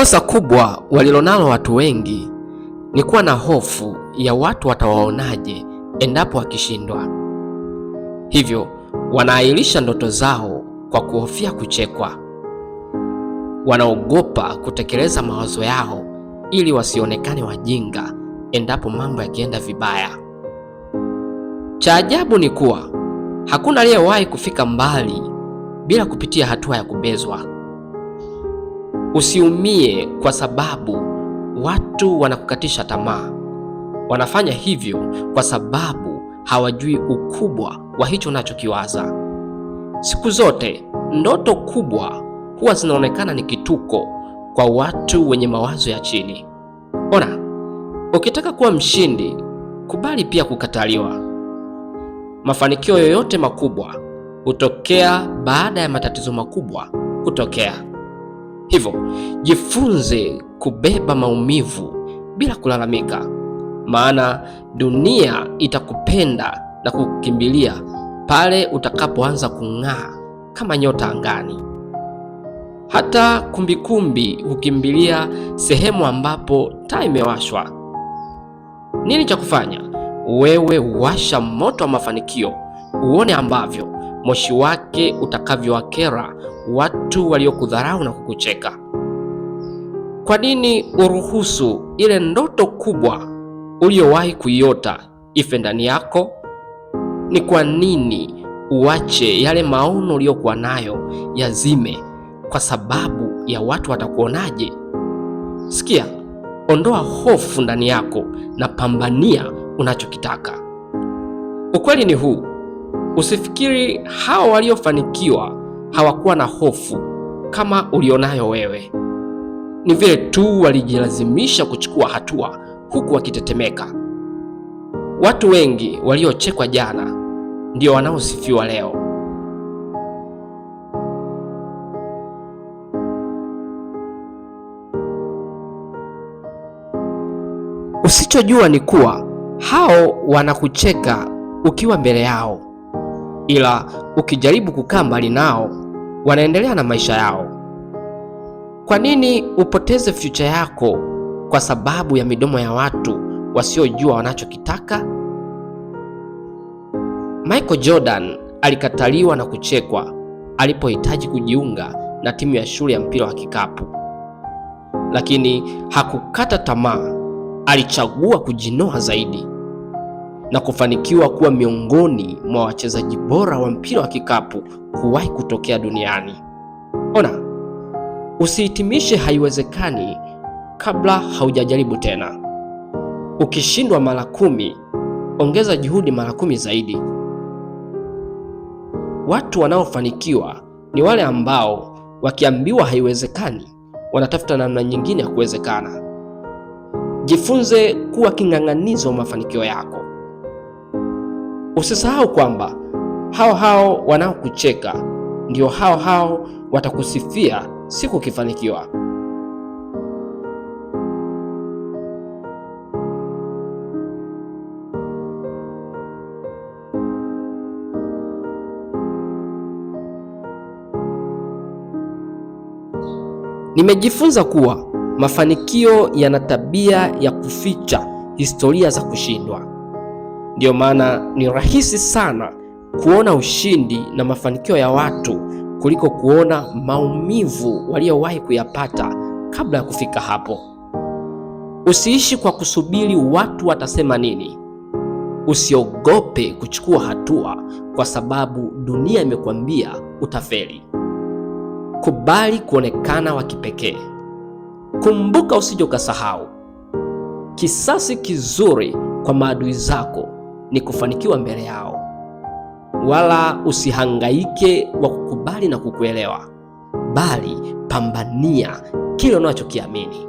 Kosa kubwa walilonalo watu wengi ni kuwa na hofu ya watu watawaonaje endapo wakishindwa. Hivyo wanaahirisha ndoto zao kwa kuhofia kuchekwa. Wanaogopa kutekeleza mawazo yao ili wasionekane wajinga endapo mambo yakienda vibaya. Cha ajabu ni kuwa hakuna aliyewahi kufika mbali bila kupitia hatua ya kubezwa. Usiumie kwa sababu watu wanakukatisha tamaa. Wanafanya hivyo kwa sababu hawajui ukubwa wa hicho unachokiwaza. Siku zote ndoto kubwa huwa zinaonekana ni kituko kwa watu wenye mawazo ya chini. Ona, ukitaka kuwa mshindi, kubali pia kukataliwa. Mafanikio yoyote makubwa hutokea baada ya matatizo makubwa kutokea. Hivyo, jifunze kubeba maumivu bila kulalamika, maana dunia itakupenda na kukukimbilia pale utakapoanza kung'aa kama nyota angani. Hata kumbikumbi hukimbilia sehemu ambapo taa imewashwa. Nini cha kufanya? Wewe washa moto wa mafanikio, uone ambavyo moshi wake utakavyowakera watu waliokudharau na kukucheka. Kwa nini uruhusu ile ndoto kubwa uliyowahi kuiota ife ndani yako? Ni kwa nini uache yale maono uliyokuwa nayo yazime kwa sababu ya watu watakuonaje? Sikia, ondoa hofu ndani yako na pambania unachokitaka. Ukweli ni huu, usifikiri hao waliofanikiwa hawakuwa na hofu kama ulionayo wewe. Ni vile tu walijilazimisha kuchukua hatua huku wakitetemeka. Watu wengi waliochekwa jana ndio wanaosifiwa leo. Usichojua ni kuwa hao wanakucheka ukiwa mbele yao, ila ukijaribu kukaa mbali nao wanaendelea na maisha yao. Kwa nini upoteze future yako kwa sababu ya midomo ya watu wasiojua wanachokitaka? Michael Jordan alikataliwa na kuchekwa alipohitaji kujiunga na timu ya shule ya mpira wa kikapu, lakini hakukata tamaa. Alichagua kujinoa zaidi na kufanikiwa kuwa miongoni mwa wachezaji bora wa mpira wa kikapu kuwahi kutokea duniani. Ona, usihitimishe haiwezekani kabla haujajaribu tena. Ukishindwa mara 10, ongeza juhudi mara 10 zaidi. Watu wanaofanikiwa ni wale ambao wakiambiwa haiwezekani, wanatafuta namna nyingine ya kuwezekana. Jifunze kuwa king'ang'anizo wa mafanikio yako. Usisahau kwamba hao wanaokucheka ndio hao watakusifia siku ukifanikiwa. Nimejifunza kuwa mafanikio yana tabia ya kuficha historia za kushindwa. Ndiyo maana ni rahisi sana kuona ushindi na mafanikio ya watu kuliko kuona maumivu waliowahi kuyapata kabla ya kufika hapo. Usiishi kwa kusubiri watu watasema nini. Usiogope kuchukua hatua kwa sababu dunia imekwambia utafeli. Kubali kuonekana wa kipekee. Kumbuka, usije ukasahau, kisasi kizuri kwa maadui zako ni kufanikiwa mbele yao. Wala usihangaike wa kukubali na kukuelewa, bali pambania kile unachokiamini.